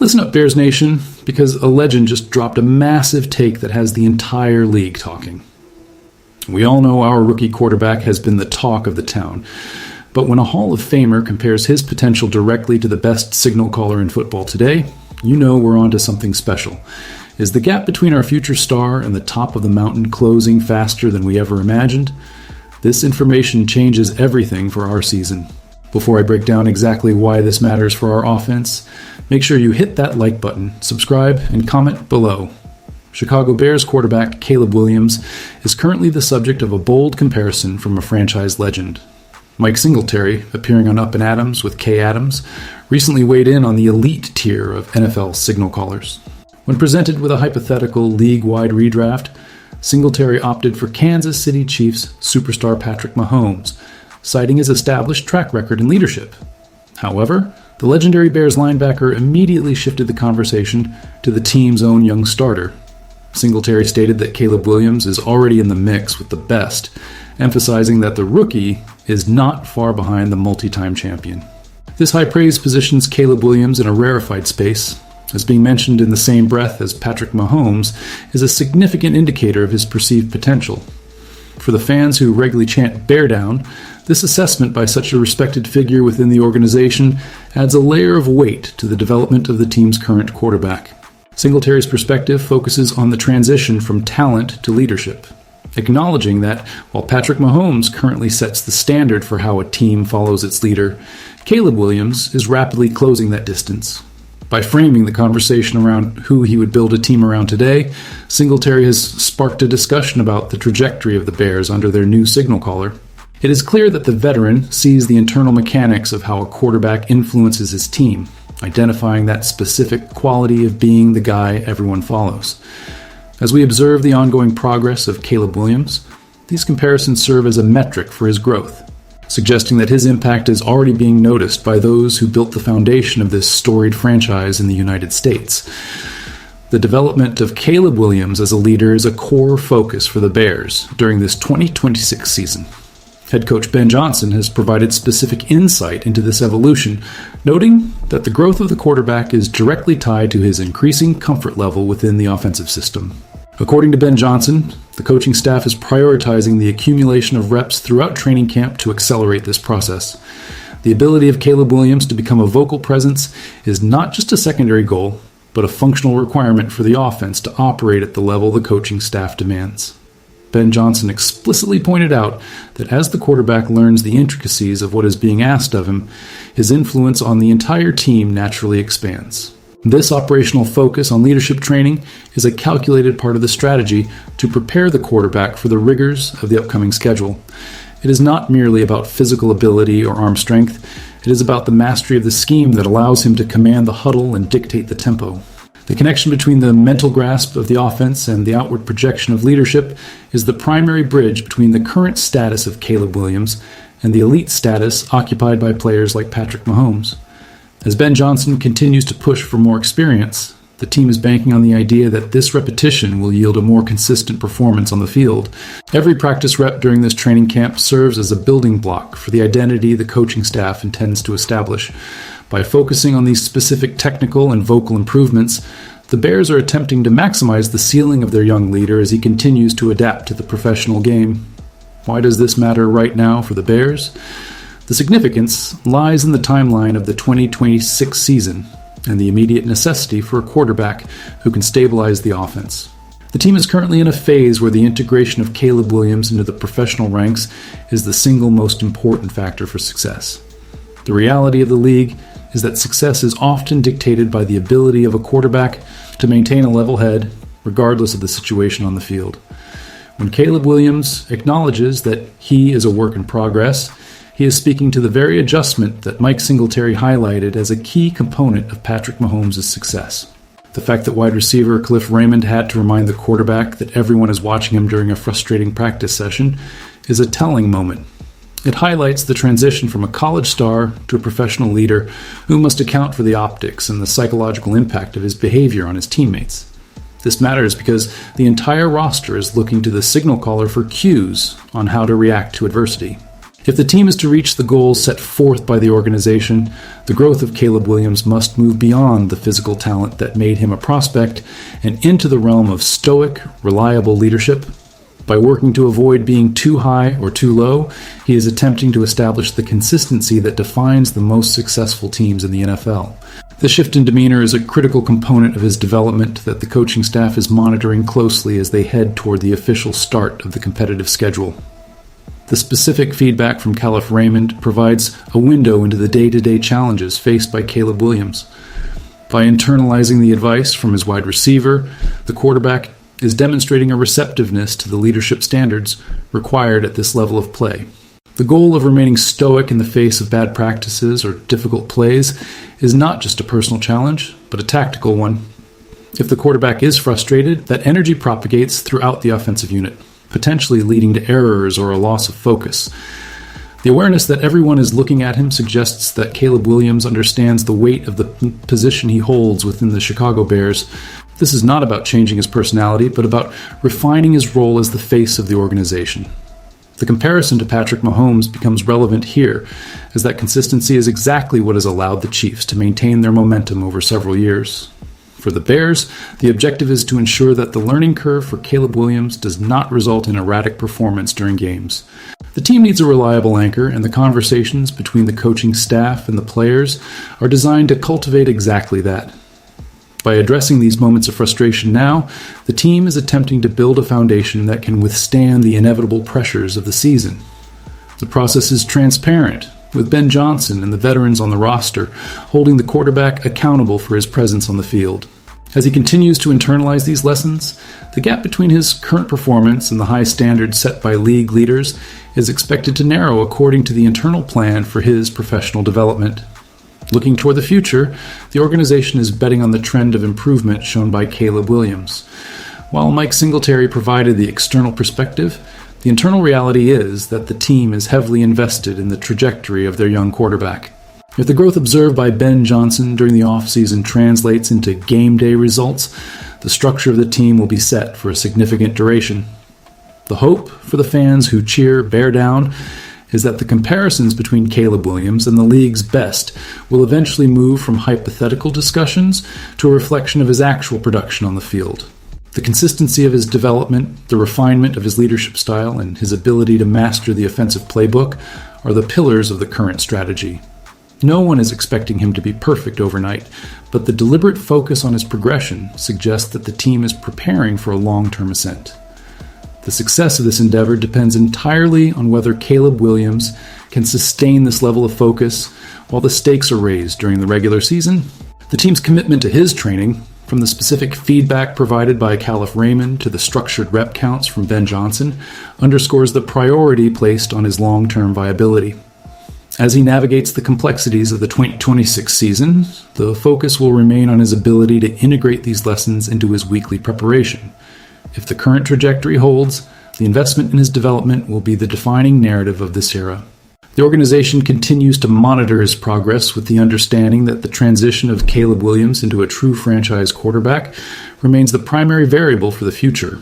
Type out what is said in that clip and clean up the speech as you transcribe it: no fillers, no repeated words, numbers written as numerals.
Listen up, Bears Nation, because a legend just dropped a massive take that has the entire league talking. We all know our rookie quarterback has been the talk of the town, but when a Hall of Famer compares his potential directly to the best signal caller in football today, you know we're onto something special. Is the gap between our future star and the top of the mountain closing faster than we ever imagined? This information changes everything for our season. Before I break down exactly why this matters for our offense, make sure you hit that like button, subscribe, and comment below. Chicago Bears quarterback Caleb Williams is currently the subject of a bold comparison from a franchise legend. Mike Singletary, appearing on Up and Adams with Kay Adams, recently weighed in on the elite tier of NFL signal callers. When presented with a hypothetical league-wide redraft, Singletary opted for Kansas City Chiefs superstar Patrick Mahomes, citing his established track record in leadership. However, the legendary Bears linebacker immediately shifted the conversation to the team's own young starter. Singletary stated that Caleb Williams is already in the mix with the best, emphasizing that the rookie is not far behind the multi-time champion. This high praise positions Caleb Williams in a rarefied space, as being mentioned in the same breath as Patrick Mahomes is a significant indicator of his perceived potential. For the fans who regularly chant "bear down," this assessment by such a respected figure within the organization adds a layer of weight to the development of the team's current quarterback. Singletary's perspective focuses on the transition from talent to leadership, acknowledging that while Patrick Mahomes currently sets the standard for how a team follows its leader, Caleb Williams is rapidly closing that distance. By framing the conversation around who he would build a team around today, Singletary has sparked a discussion about the trajectory of the Bears under their new signal caller. It is clear that the veteran sees the internal mechanics of how a quarterback influences his team, identifying that specific quality of being the guy everyone follows. As we observe the ongoing progress of Caleb Williams, these comparisons serve as a metric for his growth, suggesting that his impact is already being noticed by those who built the foundation of this storied franchise in the United States. The development of Caleb Williams as a leader is a core focus for the Bears during this 2026 season. Head coach Ben Johnson has provided specific insight into this evolution, noting that the growth of the quarterback is directly tied to his increasing comfort level within the offensive system. According to Ben Johnson, the coaching staff is prioritizing the accumulation of reps throughout training camp to accelerate this process. The ability of Caleb Williams to become a vocal presence is not just a secondary goal, but a functional requirement for the offense to operate at the level the coaching staff demands. Ben Johnson explicitly pointed out that as the quarterback learns the intricacies of what is being asked of him, his influence on the entire team naturally expands. This operational focus on leadership training is a calculated part of the strategy to prepare the quarterback for the rigors of the upcoming schedule. It is not merely about physical ability or arm strength. It is about the mastery of the scheme that allows him to command the huddle and dictate the tempo. The connection between the mental grasp of the offense and the outward projection of leadership is the primary bridge between the current status of Caleb Williams and the elite status occupied by players like Patrick Mahomes. As Ben Johnson continues to push for more experience, the team is banking on the idea that this repetition will yield a more consistent performance on the field. Every practice rep during this training camp serves as a building block for the identity the coaching staff intends to establish. By focusing on these specific technical and vocal improvements, the Bears are attempting to maximize the ceiling of their young leader as he continues to adapt to the professional game. Why does this matter right now for the Bears? The significance lies in the timeline of the 2026 season and the immediate necessity for a quarterback who can stabilize the offense. The team is currently in a phase where the integration of Caleb Williams into the professional ranks is the single most important factor for success. The reality of the league is that success is often dictated by the ability of a quarterback to maintain a level head, regardless of the situation on the field. When Caleb Williams acknowledges that he is a work in progress, he is speaking to the very adjustment that Mike Singletary highlighted as a key component of Patrick Mahomes' success. The fact that wide receiver Cliff Raymond had to remind the quarterback that everyone is watching him during a frustrating practice session is a telling moment. It highlights the transition from a college star to a professional leader who must account for the optics and the psychological impact of his behavior on his teammates. This matters because the entire roster is looking to the signal caller for cues on how to react to adversity. If the team is to reach the goals set forth by the organization, the growth of Caleb Williams must move beyond the physical talent that made him a prospect and into the realm of stoic, reliable leadership. By working to avoid being too high or too low, he is attempting to establish the consistency that defines the most successful teams in the NFL. The shift in demeanor is a critical component of his development that the coaching staff is monitoring closely as they head toward the official start of the competitive schedule. The specific feedback from Caliph Raymond provides a window into the day-to-day challenges faced by Caleb Williams. By internalizing the advice from his wide receiver, the quarterback is demonstrating a receptiveness to the leadership standards required at this level of play. The goal of remaining stoic in the face of bad practices or difficult plays is not just a personal challenge, but a tactical one. If the quarterback is frustrated, that energy propagates throughout the offensive unit, potentially leading to errors or a loss of focus. The awareness that everyone is looking at him suggests that Caleb Williams understands the weight of the position he holds within the Chicago Bears. This is not about changing his personality, but about refining his role as the face of the organization. The comparison to Patrick Mahomes becomes relevant here, as that consistency is exactly what has allowed the Chiefs to maintain their momentum over several years. For the Bears, the objective is to ensure that the learning curve for Caleb Williams does not result in erratic performance during games. The team needs a reliable anchor, and the conversations between the coaching staff and the players are designed to cultivate exactly that. By addressing these moments of frustration now, the team is attempting to build a foundation that can withstand the inevitable pressures of the season. The process is transparent, with Ben Johnson and the veterans on the roster holding the quarterback accountable for his presence on the field. As he continues to internalize these lessons, the gap between his current performance and the high standards set by league leaders is expected to narrow according to the internal plan for his professional development. Looking toward the future, the organization is betting on the trend of improvement shown by Caleb Williams. While Mike Singletary provided the external perspective, the internal reality is that the team is heavily invested in the trajectory of their young quarterback. If the growth observed by Ben Johnson during the offseason translates into game day results, the structure of the team will be set for a significant duration. The hope for the fans who cheer Bear Down is that the comparisons between Caleb Williams and the league's best will eventually move from hypothetical discussions to a reflection of his actual production on the field. The consistency of his development, the refinement of his leadership style, and his ability to master the offensive playbook are the pillars of the current strategy. No one is expecting him to be perfect overnight, but the deliberate focus on his progression suggests that the team is preparing for a long-term ascent. The success of this endeavor depends entirely on whether Caleb Williams can sustain this level of focus while the stakes are raised during the regular season. The team's commitment to his training, from the specific feedback provided by Caliph Raymond to the structured rep counts from Ben Johnson, underscores the priority placed on his long-term viability. As he navigates the complexities of the 2026 season, the focus will remain on his ability to integrate these lessons into his weekly preparation. If the current trajectory holds, the investment in his development will be the defining narrative of this era. The organization continues to monitor his progress with the understanding that the transition of Caleb Williams into a true franchise quarterback remains the primary variable for the future.